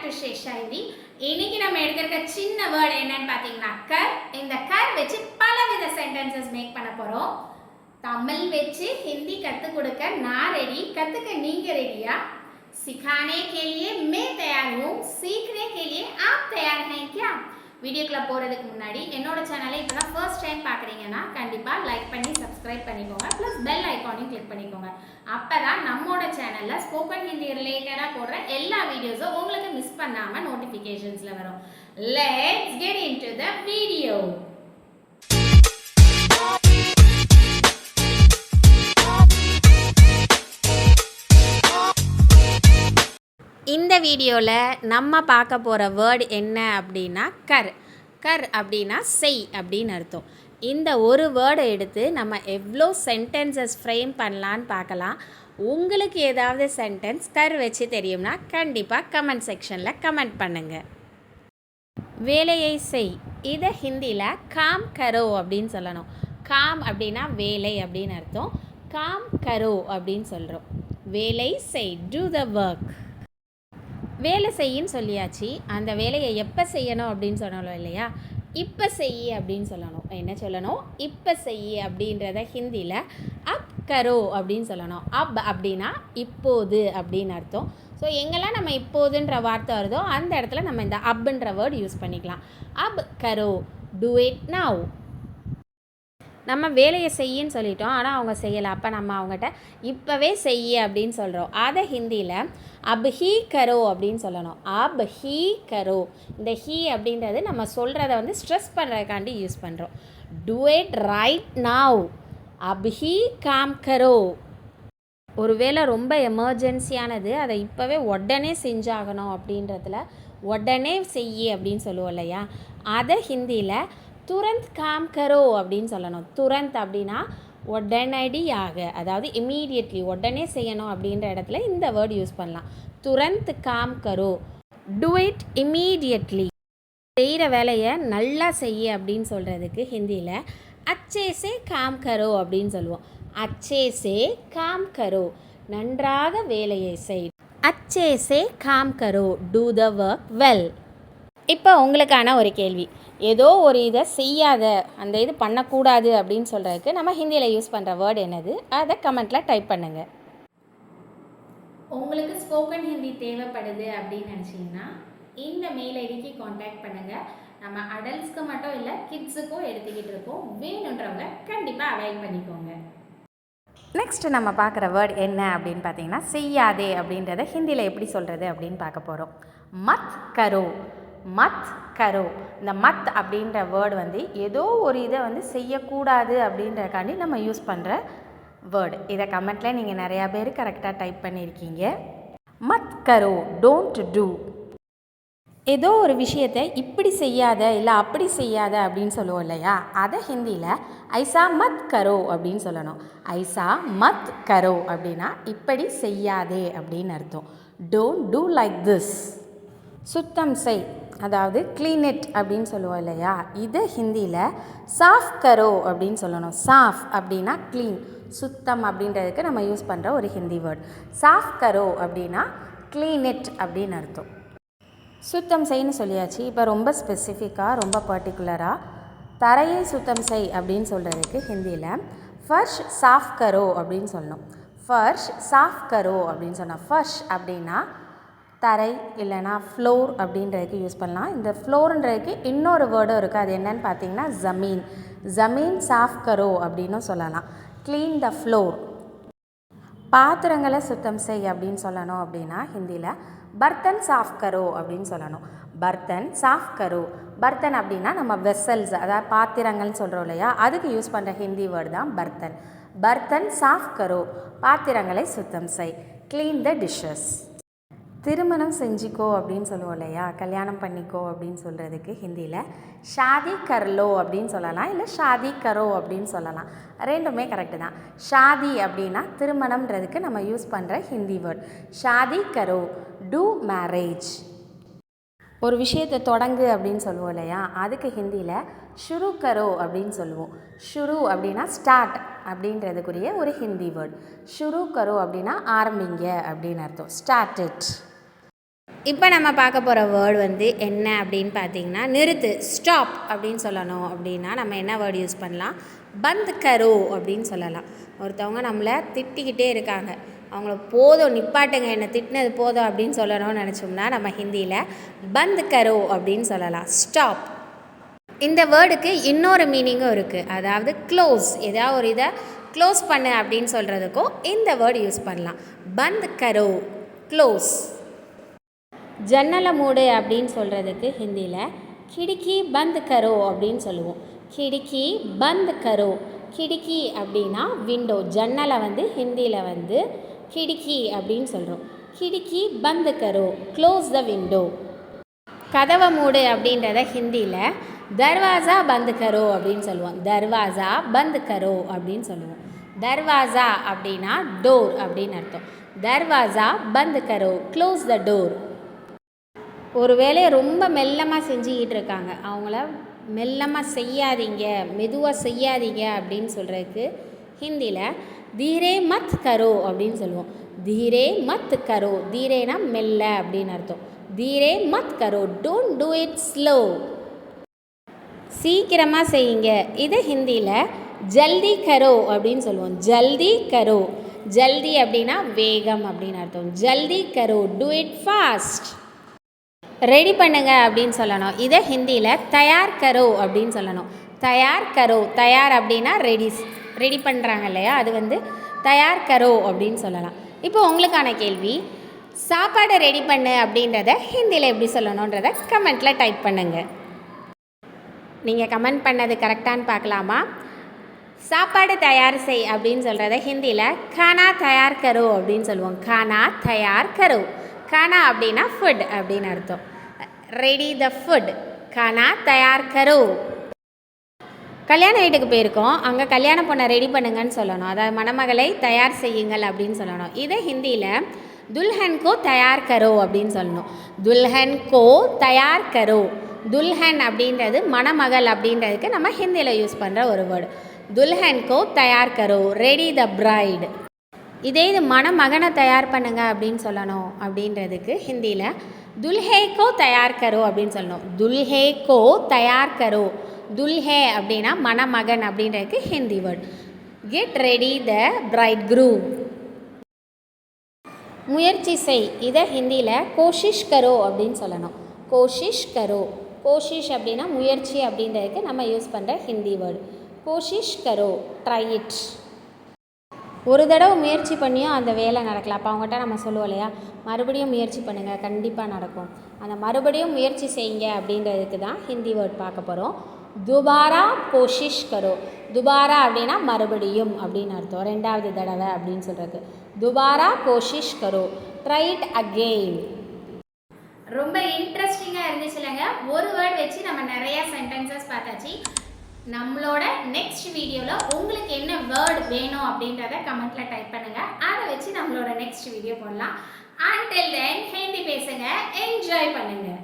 To ஷேஷாயினி. இன்னைக்கு நம்ம எடுத்திருக்க சின்ன வேர்டு என்னன்னு பார்த்தீங்கன்னா கர். இந்த கர் வச்சு பலவித சென்டென்சஸ் மேக் பண்ண போறோம். தமிழ் வச்சு ஹிந்தி கற்றுக் கொடுக்க நான் ரெடி, கற்றுக்க நீங்க ரெடியா? सिखाने के लिए मैं तैयार हूँ, सीखने के लिए आप तैयार हैं क्या? வீடியோக்குள்ள போகிறதுக்கு முன்னாடி என்னோட சேனலை இப்போ தான் ஃபர்ஸ்ட் டைம் பார்க்குறீங்கன்னா கண்டிப்பாக லைக் பண்ணி சப்ஸ்கிரைப் பண்ணிக்கோங்க, ப்ளஸ் பெல் ஐக்கானையும் கிளிக் பண்ணிக்கோங்க. அப்போ தான் நம்மளோட சேனலில் ஸ்போக்கன் ஹிந்தி ரிலேட்டடாக போடுற எல்லா வீடியோஸும் உங்களுக்கு மிஸ் பண்ணாமல் நோட்டிஃபிகேஷன்ஸில் வரும். Let's get into the video. இந்த வீடியோவில் நம்ம பார்க்க போகிற வேர்டு என்ன அப்படின்னா கர். கர் அப்படின்னா செய் அப்படின்னு அர்த்தம். இந்த ஒரு வேர்டை எடுத்து நம்ம எவ்வளோ சென்டென்சஸ் ஃப்ரேம் பண்ணலான்னு பார்க்கலாம். உங்களுக்கு ஏதாவது சென்டென்ஸ் கர் வச்சு தெரியும்னா கண்டிப்பாக கமெண்ட் செக்ஷனில் கமெண்ட் பண்ணுங்கள். வேலையை செய், இதை ஹிந்தியில் காம் கரோ அப்படின்னு சொல்லணும். காம் அப்படின்னா வேலை அப்படின்னு அர்த்தம். காம் கரோ அப்படின்னு சொல்கிறோம். வேலை செய், டூ த ஒர்க். வேலை செய்யின்னு சொல்லியாச்சு. அந்த வேலையை எப்போ செய்யணும் அப்படின்னு சொல்லணும் இல்லையா? இப்போ செய் அப்படின்னு சொல்லணும். என்ன சொல்லணும்? இப்போ செய் அப்படின்றத ஹிந்தியில் அப் கரோ அப்படின்னு சொல்லணும். அப் அப்படின்னா இப்போது அப்படின்னு அர்த்தம். ஸோ எங்கெல்லாம் நம்ம இப்போதுன்ற வார்த்தை வருதோ அந்த இடத்துல நம்ம இந்த அப்ன்ற வேர்டு யூஸ் பண்ணிக்கலாம். அப் கரோ, டூ இட் நவ். நம்ம வேலையை செய்யின்னு சொல்லிட்டோம், ஆனால் அவங்க செய்யலை. அப்போ நம்ம அவங்ககிட்ட இப்போவே செய்ய அப்படின்னு சொல்கிறோம். அதை ஹிந்தியில் அப் ஹீ கரோ அப்படின்னு சொல்லணும். அப் ஹீ கரோ. இந்த ஹீ அப்படின்றது நம்ம சொல்கிறத வந்து ஸ்ட்ரெஸ் பண்ணுறதுக்காண்டி யூஸ் பண்ணுறோம். டூ இட் ரைட் நவ், அப் ஹீ காம் கரோ. ஒரு வேளை ரொம்ப எமர்ஜென்சியானது, அதை இப்போவே உடனே செஞ்சாகணும் அப்படின்றதுல உடனே செய்ய அப்படின்னு சொல்லுவோம் இல்லையா? அதை ஹிந்தியில் துரந்த் காம் கரோ அப்படின்னு சொல்லணும். துரந்த் அப்படின்னா உடனடியாக, அதாவது இமீடியட்லி உடனே செய்யணும் அப்படின்ற இடத்துல இந்த வேர்டு யூஸ் பண்ணலாம். துரந்த் காம் கரோ, டூ இட் இமீடியட்லி. செய்கிற வேலையை நல்லா செய்ய அப்படின்னு சொல்கிறதுக்கு ஹிந்தியில் அச்சே சே காம் கரோ அப்படின்னு சொல்லுவோம். அச்சே சே காம் கரோ, நன்றாக வேலையை செய். அச்சே சே காம் கரோ, டூ த ஒர்க் வெல். இப்போ உங்களுக்கான ஒரு கேள்வி. ஏதோ ஒரு இதை செய்யாத, அந்த இது பண்ணக்கூடாது அப்படின்னு சொல்கிறதுக்கு நம்ம ஹிந்தியில் யூஸ் பண்ணுற வேர்டு என்னது? அதை கமெண்ட்டில் டைப் பண்ணுங்கள். உங்களுக்கு ஸ்போக்கன் ஹிந்தி தேவைப்படுது அப்படின்னு நினச்சிங்கன்னா இந்த மெயில் ஐடிக்கு காண்டாக்ட் பண்ணுங்கள். நம்ம அடல்ட்ஸ்க்கு மட்டும் இல்லை, கிட்ஸுக்கும் எடுத்துக்கிட்டு இருக்கோம். வேணுன்றவங்க கண்டிப்பாக அவைல் பண்ணிக்கோங்க. நெக்ஸ்ட் நம்ம பார்க்குற வேர்டு என்ன அப்படின்னு பார்த்தீங்கன்னா செய்யாதே அப்படின்றத ஹிந்தியில் எப்படி சொல்கிறது அப்படின்னு பார்க்க போகிறோம். மத் கரோ, மத் கரோ. இந்த மத் அப்படின்ற வேர்டு வந்து ஏதோ ஒரு இதை வந்து செய்யக்கூடாது அப்படின்றக்காண்டி நம்ம யூஸ் பண்ணுற வேர்டு. இதை கமெண்ட்டில் நீங்கள் நிறையா பேர் கரெக்டாக டைப் பண்ணியிருக்கீங்க. மத் கரோ, டோன்ட் டூ. ஏதோ ஒரு விஷயத்தை இப்படி செய்யாத இல்லை அப்படி செய்யாத அப்படின்னு சொல்லுவோம் இல்லையா? அதை ஹிந்தியில் ஐசா மத் கரோ அப்படின்னு சொல்லணும். ஐசா மத் கரோ அப்படின்னா இப்படி செய்யாதே அப்படின்னு அர்த்தம். Don't do like this. சுத்தம் செய், அதாவது க்ளீன் இட் அப்படின்னு சொல்லுவோம் இல்லையா? இது ஹிந்தியில் சாஃப் கரோ அப்படின்னு சொல்லணும். சாஃப் அப்படின்னா க்ளீன், சுத்தம் அப்படின்றதுக்கு நம்ம யூஸ் பண்ணுற ஒரு ஹிந்தி வேர்ட். சாஃப் கரோ அப்படின்னா க்ளீன் இட் அப்படின்னு அர்த்தம். சுத்தம் செய்ன்னு சொல்லியாச்சு. இப்போ ரொம்ப ஸ்பெசிஃபிக்காக, ரொம்ப பர்டிகுலராக தரையை சுத்தம் செய் அப்படின்னு சொல்கிறதுக்கு ஹிந்தியில் ஃபர்ஷ் சாஃப் கரோ அப்படின்னு சொல்லணும். ஃபர்ஷ் சாஃப் கரோ அப்படின்னு சொன்னால், ஃபர்ஷ் அப்படின்னா தரை இல்லைனா ஃப்ளோர் அப்படின்றதுக்கு யூஸ் பண்ணலாம். இந்த ஃப்ளோர்ன்றதுக்கு இன்னொரு வேர்டும் இருக்குது. அது என்னன்னு பார்த்தீங்கன்னா ஜமீன். ஜமீன் சாஃப் கரோ அப்படின்னும் சொல்லலாம். Clean the floor. பாத்திரங்களை சுத்தம் செய் அப்படின்னு சொல்லணும் அப்படின்னா ஹிந்தியில் பர்த்தன் சாஃப் கரோ அப்படின்னு சொல்லணும். பர்த்தன் சாஃப் கரோ. பர்த்தன் அப்படின்னா நம்ம வெசல்ஸ், அதாவது பாத்திரங்கள்னு சொல்கிறோம் இல்லையா? அதுக்கு யூஸ் பண்ணுற ஹிந்தி வேர்டு தான் பர்த்தன். பர்த்தன் சாஃப் கரோ, பாத்திரங்களை சுத்தம் செய். க்ளீன் த டிஷ்ஷஸ். திருமணம் செஞ்சிக்கோ அப்படின்னு சொல்லுவோம் இல்லையா? கல்யாணம் பண்ணிக்கோ அப்படின்னு சொல்கிறதுக்கு ஹிந்தியில் ஷாதி கர்லோ அப்படின்னு சொல்லலாம், இல்லை ஷாதி கரோ அப்படின்னு சொல்லலாம். ரெண்டுமே கரெக்டு தான். ஷாதி அப்படின்னா திருமணம்ன்றதுக்கு நம்ம யூஸ் பண்ணுற ஹிந்தி வேர்ட். ஷாதி கரோ, டூ மேரேஜ். ஒரு விஷயத்தை தொடங்கு அப்படின்னு சொல்லுவோம் இல்லையா? அதுக்கு ஹிந்தியில் ஷுரு கரோ அப்படின்னு சொல்லுவோம். ஷுரு அப்படின்னா ஸ்டார்ட் அப்படின்றதுக்குரிய ஒரு ஹிந்தி வேர்ட். ஷுரு கரோ அப்படின்னா ஆரம்பிங்க அப்படின்னு அர்த்தம். Start it. இப்போ நம்ம பார்க்க போகிற வேர்டு வந்து என்ன அப்படின்னு பார்த்தீங்கன்னா நிறுத்து, ஸ்டாப் அப்படின்னு சொல்லணும். அப்படின்னா நம்ம என்ன வேர்டு யூஸ் பண்ணலாம்? பந்த் கரோ அப்படின்னு சொல்லலாம். ஒருத்தவங்க நம்மளை திட்டிக்கிட்டே இருக்காங்க, அவங்கள போதும் நிப்பாட்டுங்க, என்னை திட்டினது போதும் அப்படின்னு சொல்லணும்னு நினச்சோம்னா நம்ம ஹிந்தியில் பந்த் கரோ அப்படின்னு சொல்லலாம், ஸ்டாப். இந்த வேர்டுக்கு இன்னொரு மீனிங்கும் இருக்குது. அதாவது க்ளோஸ், ஏதாவது ஒரு இதை க்ளோஸ் பண்ணு அப்படின்னு சொல்கிறதுக்கும் இந்த வேர்டு யூஸ் பண்ணலாம். பந்த் கரோ, க்ளோஸ். ஜன்னலை மூடு அப்படின்னு சொல்கிறதுக்கு ஹிந்தியில் கிடுக்கி பந்த் கரோ அப்படின்னு சொல்லுவோம். கிடுக்கி பந்த் கரோ. கிடுக்கி அப்படின்னா விண்டோ, ஜன்னலை வந்து ஹிந்தியில் வந்து கிடுக்கி அப்படின்னு சொல்கிறோம். கிடுக்கி பந்த் கரோ, க்ளோஸ் த விண்டோ. கதவை மூடு அப்படின்றத ஹிந்தியில் தர்வாசா பந்த் கரோ அப்படின்னு சொல்லுவோம். தர்வாசா பந்த் கரோ அப்படின்னு சொல்லுவோம். தர்வாசா அப்படின்னா டோர் அப்படின்னு அர்த்தம். தர்வாசா பந்த் கரோ, க்ளோஸ் த டோர். ஒரு வேலையை ரொம்ப மெல்லமாக செஞ்சுக்கிட்டு இருக்காங்க, அவங்கள மெல்லமாக செய்யாதீங்க, மெதுவாக செய்யாதீங்க அப்படின்னு சொல்கிறதுக்கு ஹிந்தியில் தீரே மத் கரோ அப்படின்னு சொல்லுவோம். தீரே மத் கரோ, தீரேனா மெல்ல அப்படின்னு அர்த்தம். தீரே மத் கரோ, டோன்ட் டூ இட் ஸ்லோ. சீக்கிரமாக செய்யுங்க, இது ஹிந்தியில் ஜல்தி கரோ அப்படின்னு சொல்லுவோம். ஜல்தி கரோ. ஜல்தி அப்படின்னா வேகம் அப்படின்னு அர்த்தம். ஜல்தி கரோ, டூ இட் ஃபாஸ்ட். ரெடி பண்ணுங்க அப்படின்னு சொல்லணும். இதை ஹிந்தியில் தயார் கரோ அப்படின்னு சொல்லணும். தயார் கரோ, தயார் அப்படின்னா ரெடி பண்ணுறாங்க இல்லையா, அது வந்து தயார் கரோ அப்படின்னு சொல்லலாம். இப்போ உங்களுக்கான கேள்வி, சாப்பாடு ரெடி பண்ணு அப்படின்றத ஹிந்தியில் எப்படி சொல்லணுன்றத கமெண்ட்டில் டைப் பண்ணுங்கள். நீங்கள் கமெண்ட் பண்ணது கரெக்டானு பார்க்கலாமா? சாப்பாடு தயார் செய் அப்படின்னு சொல்கிறத ஹிந்தியில் கானா தயார் கரோ அப்படின்னு சொல்லுவோம். கானா தயார் கரோ. கானா அப்படின்னா ஃபுட் அப்படின்னு அர்த்தம். ரெடி த ஃபுட், கானா தயார் கரோ. கல்யாண வீட்டுக்கு போயிருக்கோம், அங்கே கல்யாண பொண்ணை ரெடி பண்ணுங்கன்னு சொல்லணும். அதாவது மணமகளை தயார் செய்யுங்கள் அப்படின்னு சொல்லணும். இதை ஹிந்தியில் துல்ஹன் கோ தயார் கரோ அப்படின்னு சொல்லணும். துல்ஹன் கோ தயார் கரோ. துல்ஹன் அப்படின்றது மணமகள் அப்படின்றதுக்கு நம்ம ஹிந்தியில் யூஸ் பண்ணுற ஒரு வேர்டு. துல்ஹன் கோ தயார் கரோ, ரெடி த பிரைட். இதே இது மணமகனை தயார் பண்ணுங்க அப்படின்னு சொல்லணும். அப்படின்றதுக்கு ஹிந்தியில் துல்ஹே கோ தயார் கரோ அப்படின்னு சொல்லணும். துல்ஹே கோ தயார் கரோ. துல்ஹே அப்படின்னா மணமகன் அப்படின்றதுக்கு ஹிந்தி வேர்ட். கெட் ரெடி த பிரைட் க்ரூம். முயற்சி செய், இதை ஹிந்தியில் கோஷிஷ் கரோ அப்படின்னு சொல்லணும். கோஷிஷ் கரோ. கோஷிஷ் அப்படின்னா முயற்சி அப்படின்றதுக்கு நம்ம யூஸ் பண்ணுற ஹிந்தி வேர்டு. கோஷிஷ் கரோ, ட்ரை இட். ஒரு தடவை முயற்சி பண்ணியும் அந்த வேலை நடக்கல, அப்போ அவங்ககிட்ட நம்ம சொல்லுவோம் இல்லையா, மறுபடியும் முயற்சி பண்ணுங்கள், கண்டிப்பாக நடக்கும். அந்த மறுபடியும் முயற்சி செய்யுங்க அப்படின்றதுக்கு தான் ஹிந்தி வேர்ட் பார்க்க போகிறோம். துபாரா கோஷிஷ் கரோ. துபாரா அப்படின்னா மறுபடியும் அப்படின்னு அர்த்தம், ரெண்டாவது தடவை அப்படின்னு சொல்கிறது. துபாரா கோஷிஷ் கரோ, ட்ரை இட் அகெயின். ரொம்ப இன்ட்ரெஸ்டிங்காக இருந்துச்சு இல்லைங்க. ஒரு வேர்ட் வச்சு நம்ம நிறையா சென்டென்சஸ் பார்த்தாச்சு. நம்மளோட நெக்ஸ்ட் வீடியோவில் உங்களுக்கு என்ன வேர்ட் வேணும் அப்படின்றத கமெண்ட்டில் டைப் பண்ணுங்கள். அதை வச்சு நம்மளோட நெக்ஸ்ட் வீடியோ போடலாம். Until then, ஹிந்தி பேசுங்க, என்ஜாய் பண்ணுங்கள்.